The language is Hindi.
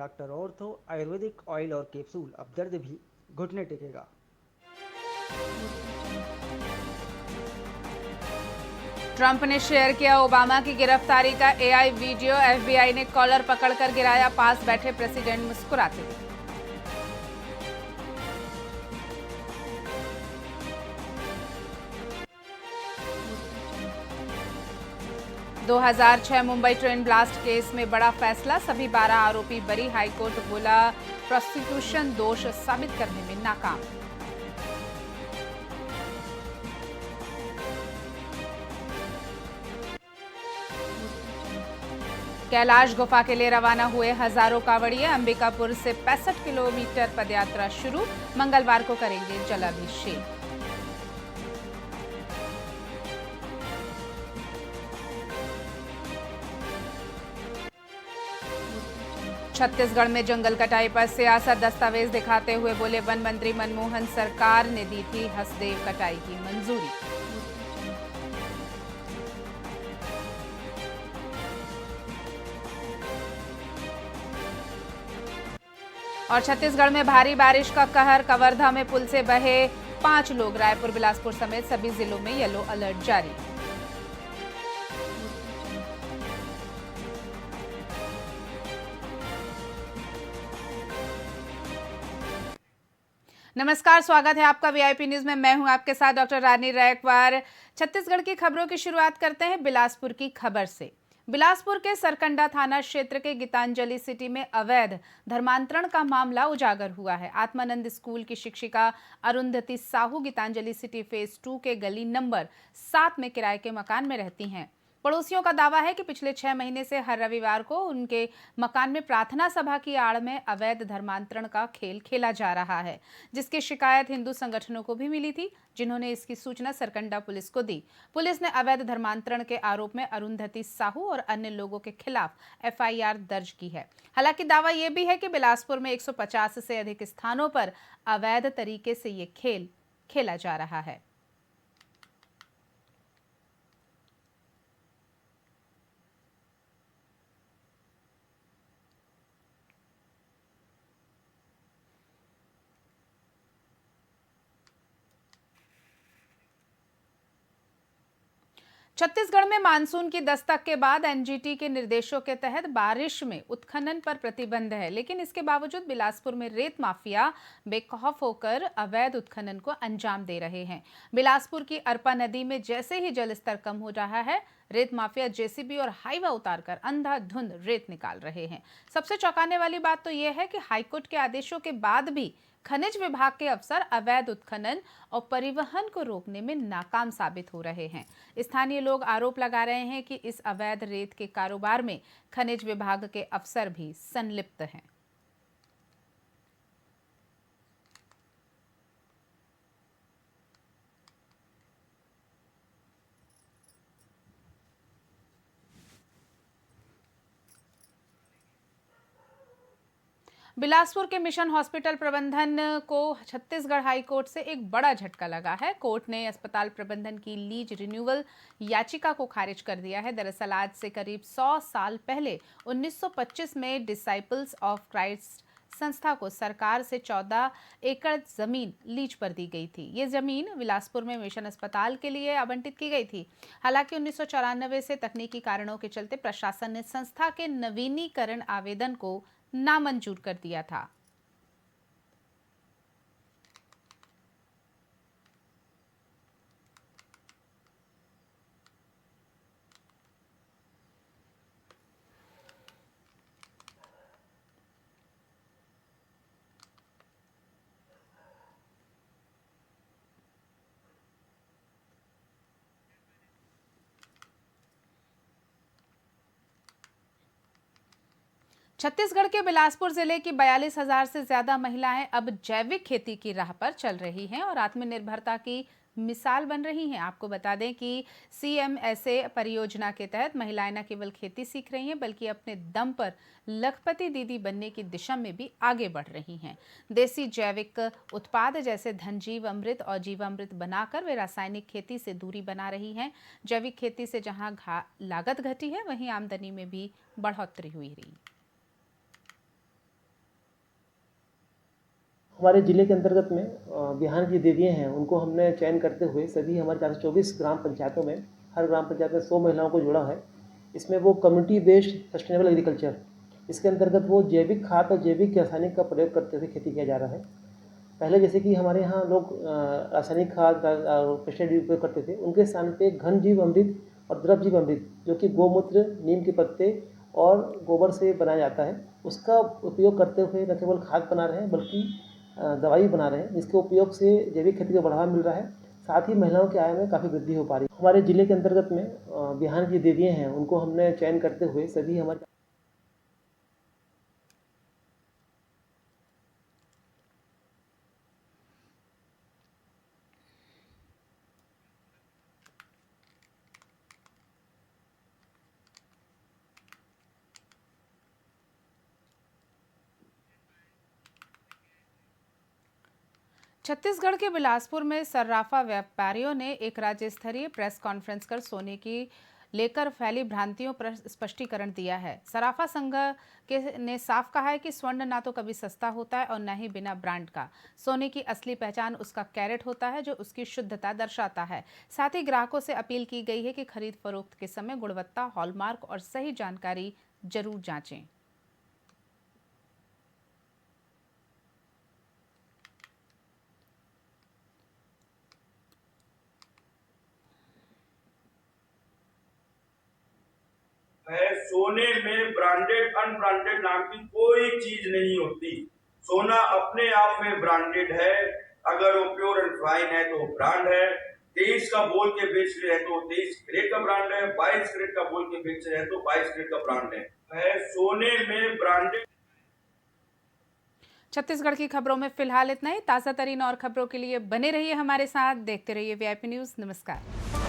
डॉक्टर ऑर्थो आयुर्वेदिक ऑयल और कैप्सूल, अब दर्द भी घुटने टेकेगा। ट्रंप ने शेयर किया ओबामा की गिरफ्तारी का एआई वीडियो। एफबीआई ने कॉलर पकड़कर गिराया, पास बैठे प्रेसिडेंट मुस्कुराते थे। 2006 मुंबई ट्रेन ब्लास्ट केस में बड़ा फैसला, सभी 12 आरोपी बरी। हाईकोर्ट बोला प्रोसिक्यूशन दोष साबित करने में नाकाम। कैलाश गुफा के लिए रवाना हुए हजारों कांवड़िए। अंबिकापुर से 65 किलोमीटर पदयात्रा शुरू, मंगलवार को करेंगे जलाभिषेक। छत्तीसगढ़ में जंगल कटाई पर सियासत, दस्तावेज दिखाते हुए बोले वन मंत्री मनमोहन, सरकार ने दी थी हसदेव कटाई की मंजूरी। और छत्तीसगढ़ में भारी बारिश का कहर, कवर्धा में पुल से बहे 5 लोग। रायपुर, बिलासपुर समेत सभी जिलों में येलो अलर्ट जारी। नमस्कार, स्वागत है आपका वीआईपी न्यूज में। मैं हूं आपके साथ डॉक्टर रानी रैकवार। छत्तीसगढ़ की खबरों की शुरुआत करते हैं बिलासपुर की खबर से। बिलासपुर के सरकंडा थाना क्षेत्र के गीतांजलि सिटी में अवैध धर्मांतरण का मामला उजागर हुआ है। आत्मानंद स्कूल की शिक्षिका अरुंधति साहू गीतांजलि सिटी फेज 2 के गली नंबर 7 में किराए के मकान में रहती हैं। पड़ोसियों का दावा है कि पिछले 6 महीने से हर रविवार को उनके मकान में प्रार्थना सभा की आड़ में अवैध धर्मांतरण का खेल खेला जा रहा है, जिसकी शिकायत हिंदू संगठनों को भी मिली थी, जिन्होंने इसकी सूचना सरकंडा पुलिस को दी। पुलिस ने अवैध धर्मांतरण के आरोप में अरुंधति साहू और अन्य लोगों के खिलाफ एफआईआर दर्ज की है। हालांकि दावा यह भी है कि बिलासपुर में 150 से अधिक स्थानों पर अवैध तरीके से ये खेल खेला जा रहा है। छत्तीसगढ़ में मानसून की दस्तक के बाद एनजीटी के निर्देशों के तहत बारिश में उत्खनन पर प्रतिबंध है, लेकिन इसके बावजूद बिलासपुर में रेत माफिया बेखौफ होकर अवैध उत्खनन को अंजाम दे रहे हैं। बिलासपुर की अरपा नदी में जैसे ही जलस्तर कम हो रहा है, रेत माफिया जेसीबी और हाईवा उतारकर अंधाधुंध रेत निकाल रहे हैं। सबसे चौंकाने वाली बात तो यह है कि हाईकोर्ट के आदेशों के बाद भी खनिज विभाग के अफसर अवैध उत्खनन और परिवहन को रोकने में नाकाम साबित हो रहे हैं। स्थानीय लोग आरोप लगा रहे हैं कि इस अवैध रेत के कारोबार में खनिज विभाग के अफसर भी संलिप्त हैं। बिलासपुर के मिशन हॉस्पिटल प्रबंधन को छत्तीसगढ़ हाईकोर्ट से एक बड़ा झटका लगा है। कोर्ट ने अस्पताल प्रबंधन की लीज रिन्यूअल याचिका को खारिज कर दिया है। दरअसल आज से करीब 100 साल पहले 1925 में डिसाइपल्स ऑफ क्राइस्ट संस्था को सरकार से 14 एकड़ जमीन लीज पर दी गई थी। ये जमीन बिलासपुर में मिशन अस्पताल के लिए आवंटित की गई थी। हालांकि 1994 से तकनीकी कारणों के चलते प्रशासन ने संस्था के नवीनीकरण आवेदन को नामंजूर कर दिया था। छत्तीसगढ़ के बिलासपुर जिले की 42,000 से ज्यादा महिलाएं अब जैविक खेती की राह पर चल रही हैं और आत्मनिर्भरता की मिसाल बन रही हैं। आपको बता दें कि सीएमएसए परियोजना के तहत महिलाएं न केवल खेती सीख रही हैं, बल्कि अपने दम पर लखपति दीदी बनने की दिशा में भी आगे बढ़ रही हैं। देसी जैविक उत्पाद जैसे धनजीव अमृत और जीवामृत बनाकर वे रासायनिक खेती से दूरी बना रही हैं। जैविक खेती से जहां लागत घटी है, वहीं आमदनी में भी बढ़ोतरी हुई रही। हमारे ज़िले के अंतर्गत में बिहान की दीदियाँ हैं, उनको हमने चयन करते हुए सभी हमारे 424 ग्राम पंचायतों में, हर ग्राम पंचायत में 100 महिलाओं को जोड़ा है। इसमें वो कम्युनिटी बेस्ड सस्टेनेबल एग्रीकल्चर, इसके अंतर्गत वो जैविक खाद और जैविक रासायनिक का प्रयोग करते हुए खेती किया जा रहा है। पहले जैसे कि हमारे यहाँ लोग रासायनिक खाद पेस्टिसाइड उपयोग करते थे, उनके स्थान पे घन जीव अमृत और द्रव जीव अमृत, जो कि गौमूत्र, नीम के पत्ते और गोबर से बनाया जाता है, उसका उपयोग करते हुए न केवल खाद बना रहे हैं बल्कि दवाई बना रहे हैं, जिसके उपयोग से जैविक खेती को बढ़ावा मिल रहा है। साथ ही महिलाओं की आय में काफ़ी वृद्धि हो पा रही है। हमारे ज़िले के अंतर्गत में बिहान की दीदियाँ हैं, उनको हमने चयन करते हुए सभी हमारे छत्तीसगढ़ के बिलासपुर में सर्राफा व्यापारियों ने एक राज्य स्तरीय प्रेस कॉन्फ्रेंस कर सोने की लेकर फैली भ्रांतियों पर स्पष्टीकरण दिया है। सराफा संघ ने साफ कहा है कि स्वर्ण ना तो कभी सस्ता होता है और न ही बिना ब्रांड का। सोने की असली पहचान उसका कैरेट होता है, जो उसकी शुद्धता दर्शाता है। साथ ही ग्राहकों से अपील की गई है कि खरीद फरोख्त के समय गुणवत्ता, हॉलमार्क और सही जानकारी जरूर जांचें। है सोने में ब्रांडेड अनब्रांडेड नाम की कोई चीज नहीं होती। सोना अपने आप में ब्रांडेड है। अगर वो प्योर एंड फाइन है तो ब्रांड है। 23 का बोल के बेच रहे हैं तो 23 ग्रेड का ब्रांड है। 22 ग्रेड का बोल के बेच रहे हैं तो 22 ग्रेड का ब्रांड है सोने में ब्रांडेड। छत्तीसगढ़ की खबरों में फिलहाल इतना ही। ताजा तरीन और खबरों के लिए बने रहिए हमारे साथ, देखते रहिए वीआईपी न्यूज। नमस्कार।